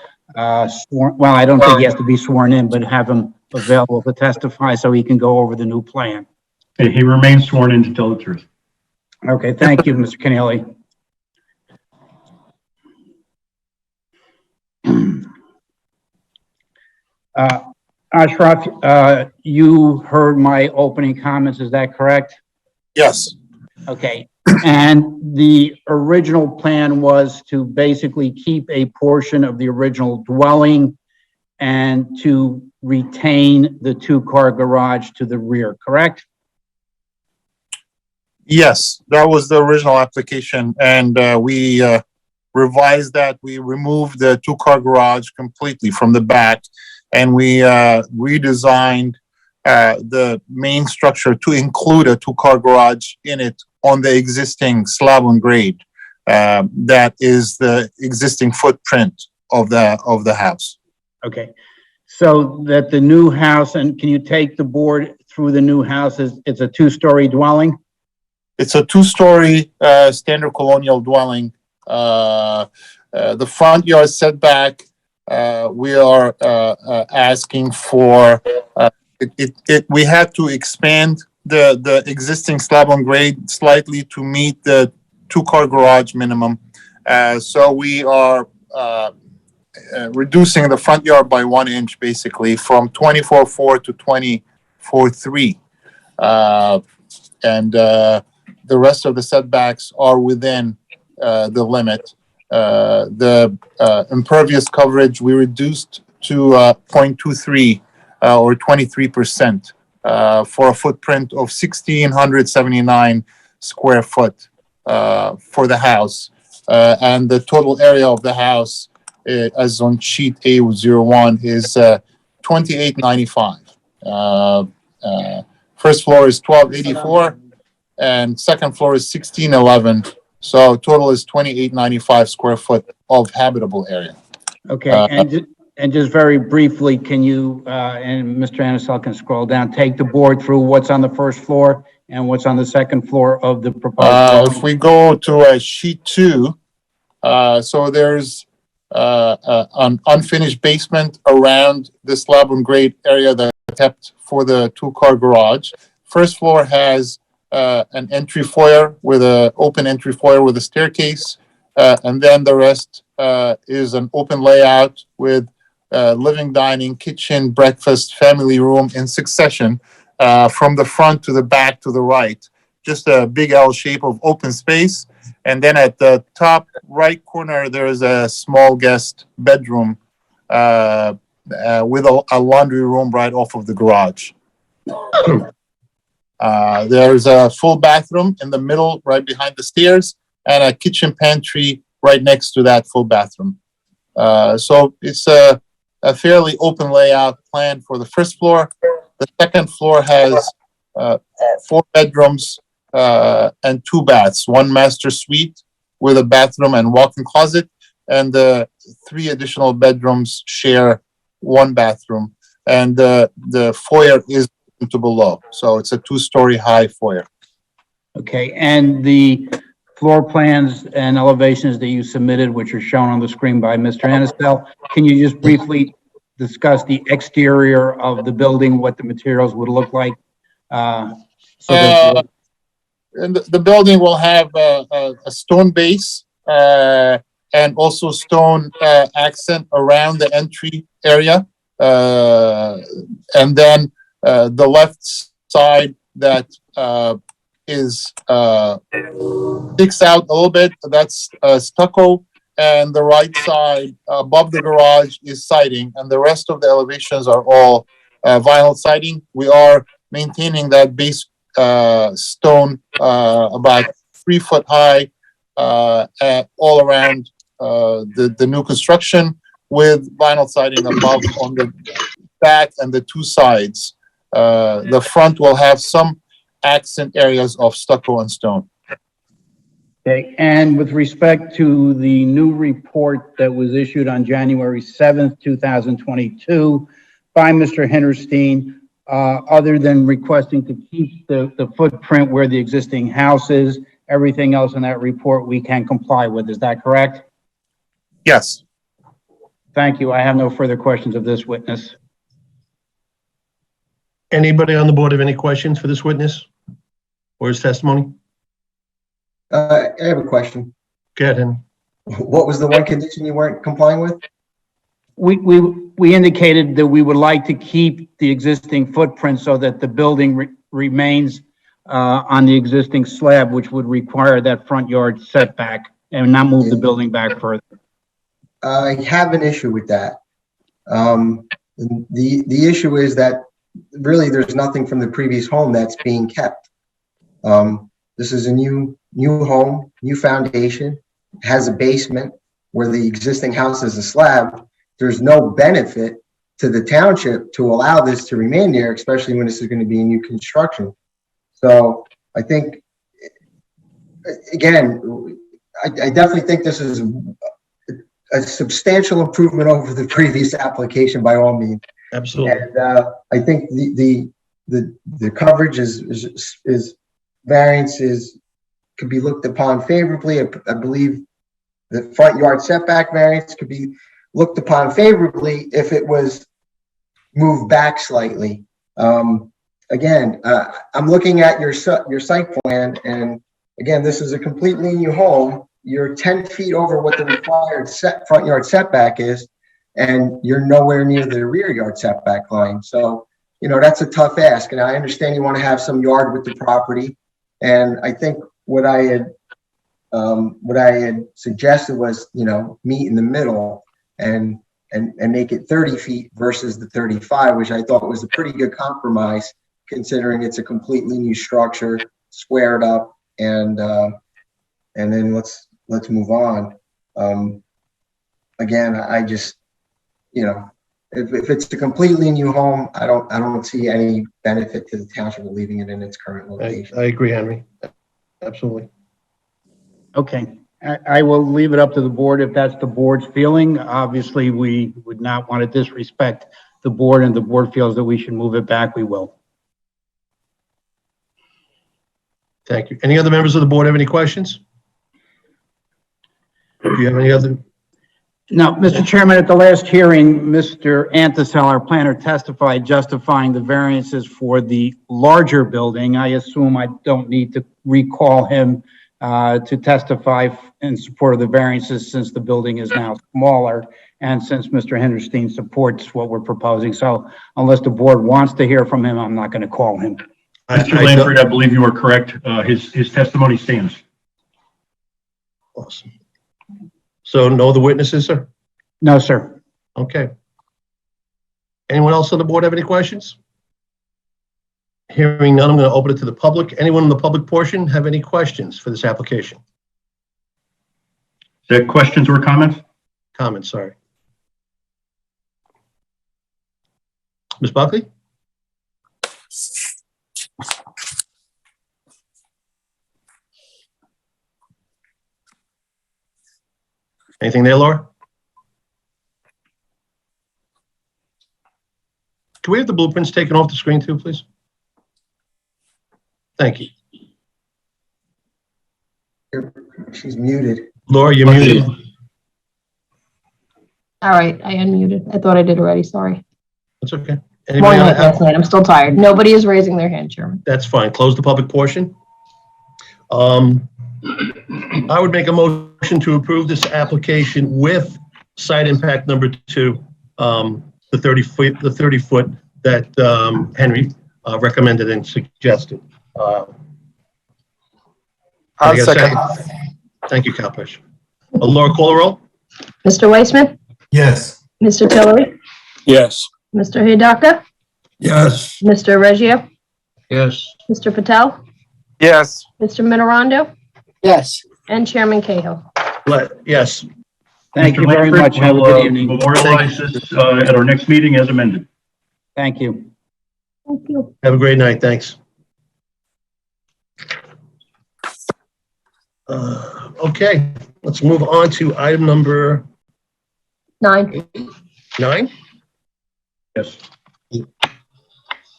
sworn, well, I don't think he has to be sworn in, but have him available to testify so he can go over the new plan. He remains sworn in to tell the truth. Okay, thank you, Mr. Keneally. Ashraf, you heard my opening comments, is that correct? Yes. Okay, and the original plan was to basically keep a portion of the original dwelling and to retain the two-car garage to the rear, correct? Yes, that was the original application, and we revised that. We removed the two-car garage completely from the back, and we redesigned the main structure to include a two-car garage in it on the existing slab and grade. That is the existing footprint of the house. Okay, so that the new house, and can you take the board through the new house? It's a two-story dwelling? It's a two-story standard colonial dwelling. The front yard setback, we are asking for, we had to expand the existing slab on grade slightly to meet the two-car garage minimum. So we are reducing the front yard by 1 inch, basically, from 24.4 to 24.3. And the rest of the setbacks are within the limit. The impervious coverage we reduced to 0.23 or 23% for a footprint of 1,679 square foot for the house. And the total area of the house, as on sheet A01, is 2,895. First floor is 1,284, and second floor is 1,611. So total is 2,895 square foot of habitable area. Okay, and just very briefly, can you, and Mr. Anacel can scroll down, take the board through what's on the first floor and what's on the second floor of the proposed? If we go to sheet 2, so there's an unfinished basement around the slab and grade area that kept for the two-car garage. First floor has an entry foyer with an open entry foyer with a staircase. and then the rest is an open layout with living, dining, kitchen, breakfast, family room in succession from the front to the back to the right. Just a big L shape of open space. And then at the top right corner, there is a small guest bedroom with a laundry room right off of the garage. There's a full bathroom in the middle, right behind the stairs, and a kitchen pantry right next to that full bathroom. So it's a fairly open layout plan for the first floor. The second floor has 4 bedrooms and 2 baths, 1 master suite with a bathroom and walk-in closet, and 3 additional bedrooms share 1 bathroom. And the foyer is to below, so it's a 2-story high foyer. Okay, and the floor plans and elevations that you submitted, which are shown on the screen by Mr. Anistel, can you just briefly discuss the exterior of the building, what the materials would look like? And the building will have a stone base and also stone accent around the entry area. And then the left side that is sticks out a little bit, that's stucco, and the right side above the garage is siding, and the rest of the elevations are all vinyl siding. We are maintaining that base stone about 3 foot high all around the new construction, with vinyl siding above on the back and the 2 sides. The front will have some accent areas of stucco and stone. Okay, and with respect to the new report that was issued on January 7th, 2022 by Mr. Hinterstein, other than requesting to keep the footprint where the existing house is, everything else in that report we can comply with. Is that correct? Yes. Thank you. I have no further questions of this witness. Anybody on the board have any questions for this witness or his testimony? I have a question. Go ahead, Henry. What was the one condition you weren't complying with? We indicated that we would like to keep the existing footprint so that the building remains on the existing slab, which would require that front yard setback and not move the building back further. I have an issue with that. The issue is that really there's nothing from the previous home that's being kept. This is a new home, new foundation, has a basement where the existing house is a slab. There's no benefit to the township to allow this to remain there, especially when this is going to be a new construction. So I think, again, I definitely think this is a substantial improvement over the previous application by all means. Absolutely. And I think the coverage is variances could be looked upon favorably. I believe the front yard setback variance could be looked upon favorably if it was moved back slightly. Again, I'm looking at your site plan, and again, this is a completely new home. You're 10 feet over what the required front yard setback is, and you're nowhere near the rear yard setback line. So, you know, that's a tough ask. And I understand you want to have some yard with the property. And I think what I had suggested was, you know, meet in the middle and make it 30 feet versus the 35, which I thought was a pretty good compromise, considering it's a completely new structure, squared up, and then let's move on. Again, I just, you know, if it's a completely new home, I don't see any benefit to the township of leaving it in its current location. I agree, Henry. Absolutely. Okay, I will leave it up to the board if that's the board's feeling. Obviously, we would not want to disrespect the board, and the board feels that we should move it back, we will. Thank you. Any other members of the board have any questions? Do you have any other? No, Mr. Chairman, at the last hearing, Mr. Antisel, our planner, testified justifying the variances for the larger building. I assume I don't need to recall him to testify in support of the variances since the building is now smaller and since Mr. Henderstein supports what we're proposing. So unless the board wants to hear from him, I'm not going to call him. Mr. Lanford, I believe you are correct. His testimony stands. Awesome. So no other witnesses, sir? No, sir. Okay. Anyone else on the board have any questions? Hearing none, I'm going to open it to the public. Anyone in the public portion have any questions for this application? Is there questions or comments? Comments, sorry. Ms. Buckley? Anything there, Laura? Can we have the blueprints taken off the screen too, please? Thank you. She's muted. Laura, you're muted. All right, I unmuted. I thought I did already, sorry. That's okay. Long Anybody night last night, I'm still tired. Nobody is raising their hand, Chairman. That's fine. Close the public portion. I would make a motion to approve this application with site impact number 2, the 30 foot that Henry recommended and suggested. I'll second. Thank you, Cowperson. Laura, call the roll. Mr. Weissman, Yes. Mr. Tillery, Yes. Mr. Hidaka, Yes. Mr. Reggio, Yes. Mr. Patel, Yes. Mr. Minorando, Yes. and Chairman Cahill. Yes. Thank Mr. you very Lanford, much. Have a we'll, good evening. memorialize this at our next meeting as amended. Thank you. Thank you. Have a great night. Thanks. Okay, let's move on to item number 9. 9. Yes.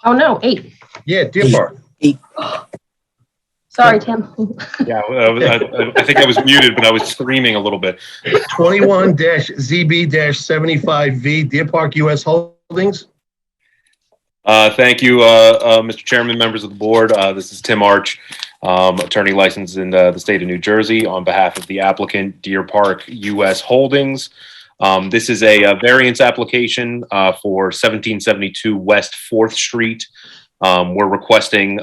Oh, no, 8. Yeah, Deer Park. Sorry, Tim. Yeah, I think I was muted, but I was screaming a little bit. 21-ZB-75V, Deer Park US Holdings. Thank you, Mr. Chairman, members of the board. This is Tim Arch, attorney licensed in the state of New Jersey on behalf of the applicant, Deer Park US Holdings. This is a variance application for 1772 West 4th Street. We're requesting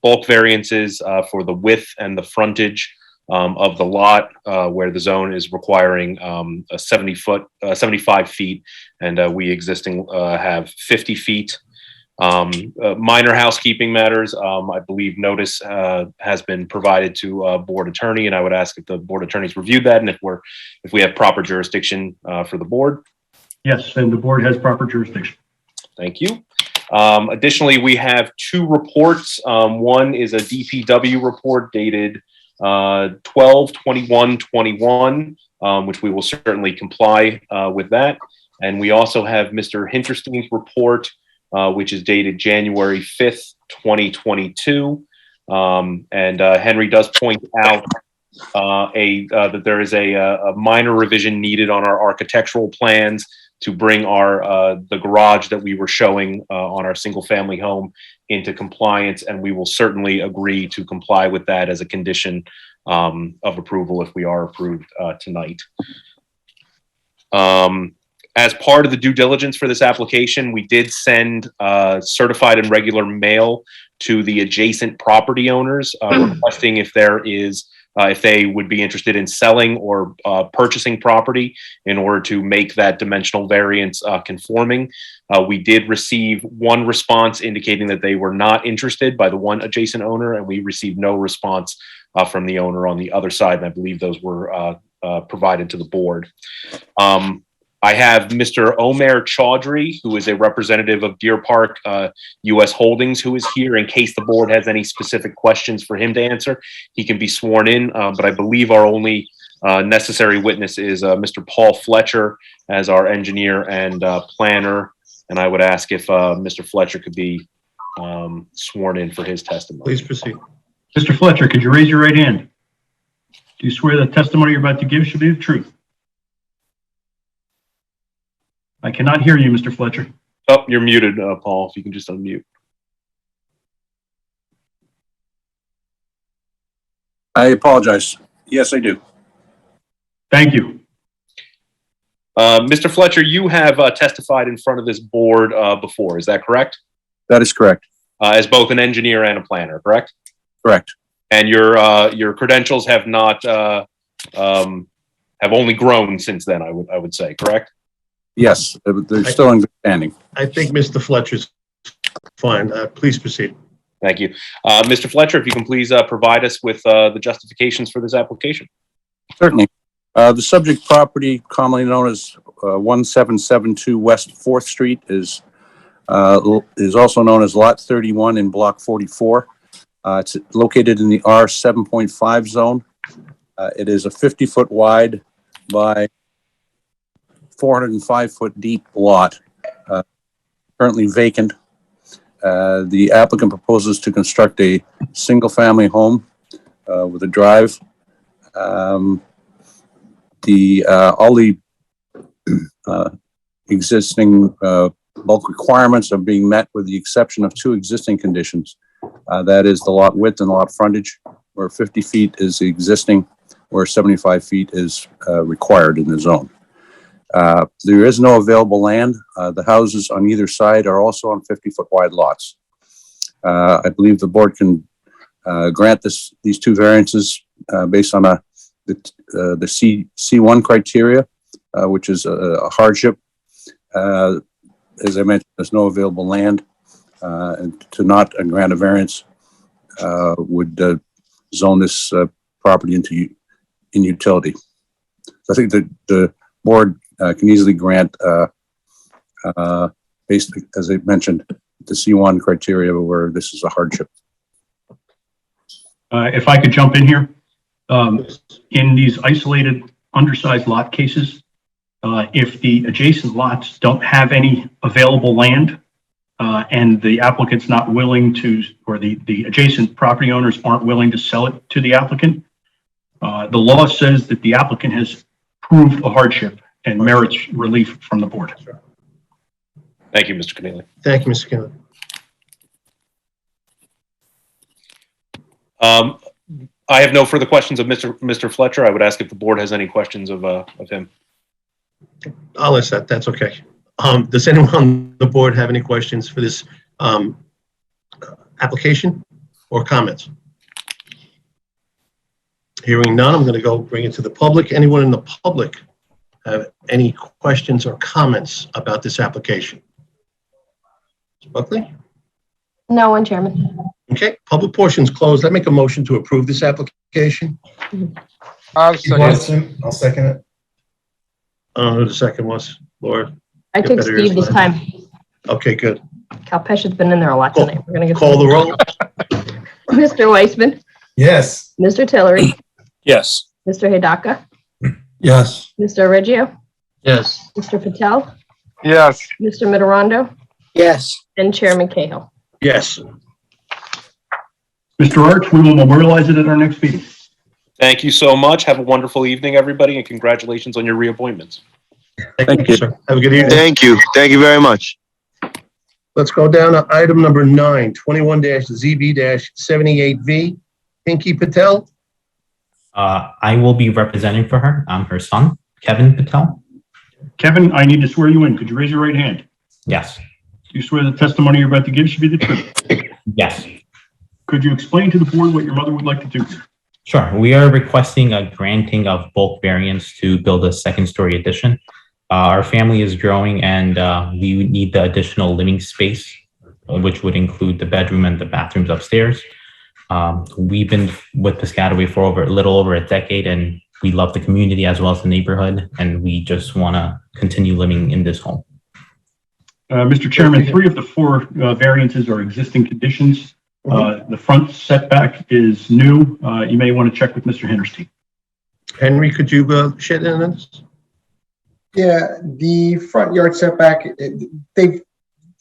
bulk variances for the width and the frontage of the lot, where the zone is requiring a 75 feet, and we existing have 50 feet. Minor housekeeping matters. I believe notice has been provided to board attorney, and I would ask if the board attorneys reviewed that and if we have proper jurisdiction for the board. Yes, and the board has proper jurisdiction. Thank you. Additionally, we have 2 reports. One is a DPW report dated 12/21/21, which we will certainly comply with that. And we also have Mr. Hinterstein's report, which is dated January 5th, 2022. And Henry does point out that there is a minor revision needed on our architectural plans to bring the garage that we were showing on our single family home into compliance, and we will certainly agree to comply with that as a condition of approval if we are approved tonight. As part of the due diligence for this application, we did send certified and regular mail to the adjacent property owners requesting if they would be interested in selling or purchasing property in order to make that dimensional variance conforming. We did receive one response indicating that they were not interested by the one adjacent owner, and we received no response from the owner on the other side, and I believe those were provided to the board. I have Mr. Omer Chaudhry, who is a representative of Deer Park US Holdings, who is here in case the board has any specific questions for him to answer. He can be sworn in, but I believe our only necessary witness is Mr. Paul Fletcher as our engineer and planner. And I would ask if Mr. Fletcher could be sworn in for his testimony. Please proceed. Mr. Fletcher, could you raise your right hand? Do you swear the testimony you're about to give should be the truth? I cannot hear you, Mr. Fletcher. Oh, you're muted, Paul, if you can just unmute. I apologize. Yes, I do. Thank you. Mr. Fletcher, you have testified in front of this board before, is that correct? That is correct. As both an engineer and a planner, correct? Correct. And your credentials have not have only grown since then, I would say, correct? Yes, they're still in good standing. I think Mr. Fletcher's fine. Please proceed. Thank you. Mr. Fletcher, if you can please provide us with the justifications for this application. Certainly. The subject property, commonly known as 1772 West 4th Street, is also known as Lot 31 in Block 44. It's located in the R 7.5 zone. It is a 50-foot wide by 405-foot deep lot, currently vacant. The applicant proposes to construct a single-family home with a drive. All the existing bulk requirements are being met with the exception of two existing conditions. That is the lot width and lot frontage, where 50 feet is existing, where 75 feet is required in the zone. There is no available land. The houses on either side are also on 50-foot wide lots. I believe the board can grant these two variances based on the C1 criteria, which is a hardship. As I mentioned, there's no available land, and to not grant a variance would zone this property into inutility. So I think that the board can easily grant, based, as I mentioned, the C1 criteria where this is a hardship. If I could jump in here, in these isolated undersized lot cases, if the adjacent lots don't have any available land and the applicant's not willing to, or the adjacent property owners aren't willing to sell it to the applicant, the law says that the applicant has proved a hardship and merits relief from the board. Thank you, Mr. Cahill. Thank you, Mr. Cahill. I have no further questions of Mr. Fletcher. I would ask if the board has any questions of him. I'll list that. That's okay. Does anyone on the board have any questions for this application or comments? Hearing none, I'm going to go bring it to the public. Anyone in the public have any questions or comments about this application? Mr. Buckley? No one, Chairman. Okay, public portion's closed. I make a motion to approve this application. I'll second. I'll second it. I don't know who the second was, Laura. I Get took better Steve ears. this time. Okay, good. Cal Pescia's been in there a lot Call- tonight. We're gonna get Call the roll. Mr. Weissman, Yes. Mr. Tillery, Yes. Mr. Hidaka, Yes. Mr. Reggio, Yes. Mr. Patel, Yes. Mr. Mitterondo, Yes. and Chairman Cahill. Yes. Mr. Arch, we will memorialize it at our next meeting. Thank you so much. Have a wonderful evening, everybody, and congratulations on your reappointments. Thank you, sir. Have a good evening. Thank you. Thank you very much. Let's go down to item number 9, 21-ZB-78V. Pinky Patel. I will be representing for her. I'm her son, Kevin Patel. Kevin, I need to swear you in. Could you raise your right hand? Yes. Do you swear the testimony you're about to give should be the truth? Yes. Could you explain to the board what your mother would like to do? Sure. We are requesting a granting of bulk variance to build a second-story addition. Our family is growing and we need the additional living space, which would include the bedroom and the bathrooms upstairs. We've been with Piscataway for a little over a decade, and we love the community as well as the neighborhood, and we just want to continue living in this home. Mr. Chairman, 3 of the 4 variances are existing conditions. The front setback is new. You may want to check with Mr. Henderstein. Henry, could you shed in on this? Yeah, the front yard setback, they've,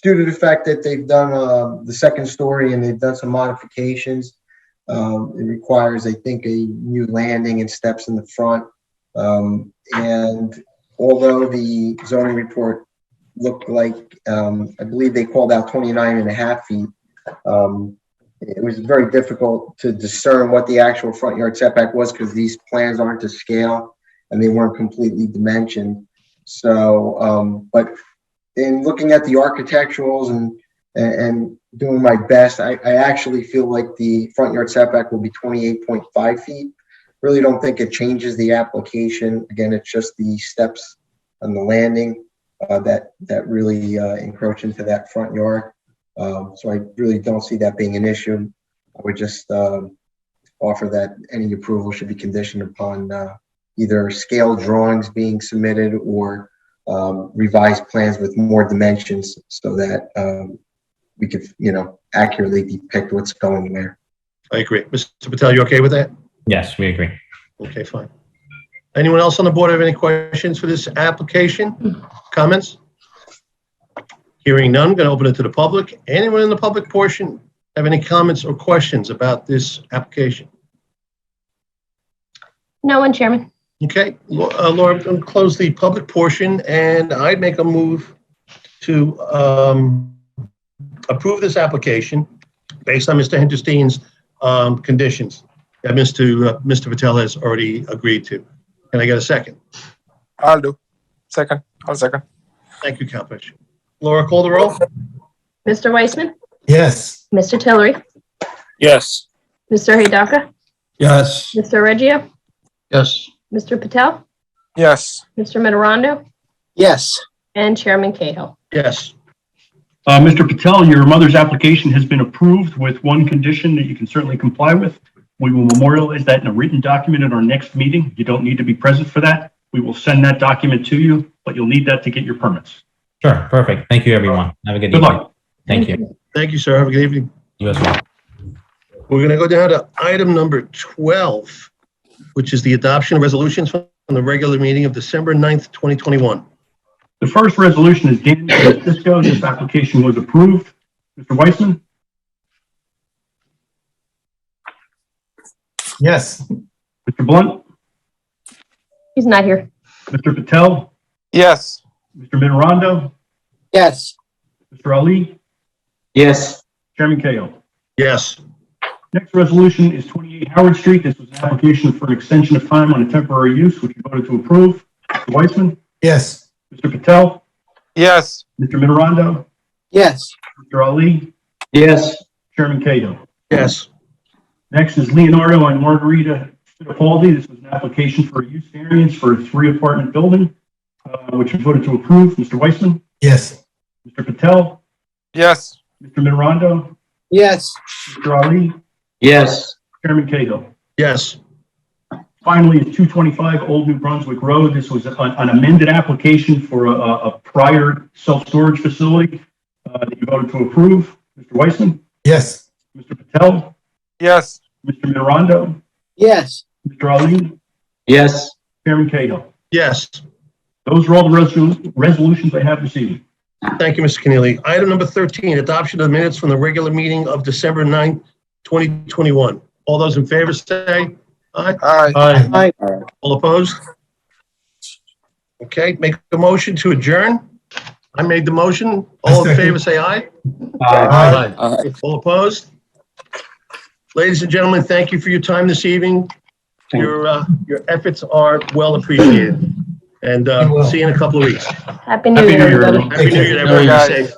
due to the fact that they've done the second story and they've done some modifications, it requires, I think, a new landing and steps in the front. And although the zoning report looked like, I believe they called out 29.5 feet, it was very difficult to discern what the actual front yard setback was because these plans aren't to scale and they weren't completely dimensioned. So, but in looking at the architecturals and doing my best, I actually feel like the front yard setback will be 28.5 feet. Really don't think it changes the application. Again, it's just the steps on the landing that really encroach into that front yard. So I really don't see that being an issue. I would just offer that any approval should be conditioned upon either scale drawings being submitted or revised plans with more dimensions so that we could, accurately depict what's going there. I agree. Mr. Patel, you okay with that? Yes, we agree. Okay, fine. Anyone else on the board have any questions for this application? Comments? Hearing none, going to open it to the public. Anyone in the public portion have any comments or questions about this application? No one, Chairman. Okay, Laura, I'm going to close the public portion, and I'd make a move to approve this application based on Mr. Hinterstein's conditions that Mr. Patel has already agreed to. Can I get a second? I'll do. Second. I'll second. Thank you, Kalpesh. Laura, call the roll. Mr. Weissman, Yes. Mr. Tillery, Yes. Mr. Hidaka, Yes. Mr. Reggio, Yes. Mr. Patel, Yes. Mr. Mitterondo, Yes. and Chairman Cahill. Yes. Mr. Patel, your mother's application has been approved with one condition that you can certainly comply with. We will memorialize that in a written document at our next meeting. You don't need to be present for that. We will send that document to you, but you'll need that to get your permits. Sure, perfect. Thank you, everyone. Have a good Good evening. luck. Thank you. Thank you, sir. Have a good evening. You as well. We're going to go down to item number 12, which is the adoption of resolutions from the regular meeting of December 9th, 2021. The first resolution is Daniel Francisco. This application was approved. Mr. Weissman? Yes. Mr. Blunt? He's not here. Mr. Patel? Yes. Mr. Mitterondo? Yes. Mr. Ali? Yes. Chairman Cahill? Yes. Next resolution is 28 Howard Street. This was an application for an extension of time on a temporary use, which you voted to approve. Mr. Weissman? Yes. Mr. Patel? Yes. Mr. Mitterondo? Yes. Mr. Ali? Yes. Chairman Cahill? Yes. Next is Leonardo and Margarita Fittipaldi. This was an application for a use variance for a 3-apartment building, which you voted to approve. Mr. Weissman? Yes. Mr. Patel? Yes. Mr. Mitterondo? Yes. Mr. Ali? Yes. Chairman Cahill? Yes. Finally, is 225 Old New Brunswick Road. This was an amended application for a prior self-storage facility that you voted to approve. Mr. Weissman? Yes. Mr. Patel? Yes. Mr. Mitterondo? Yes. Mr. Ali? Yes. Chairman Cahill? Yes. Those are all the resolutions I have this evening. Thank you, Mr. Keneally. Item number 13, adoption of the minutes from the regular meeting of December 9th, 2021. All those in favor say aye. Aye. Aye. All opposed? Okay, make a motion to adjourn. I made the motion. All in favor say aye. Aye. All opposed? Ladies and gentlemen, thank you for your time this evening. Your efforts are well appreciated. And see you in a couple of weeks. Happy New Year, everybody. Happy New Year, everybody. Be safe.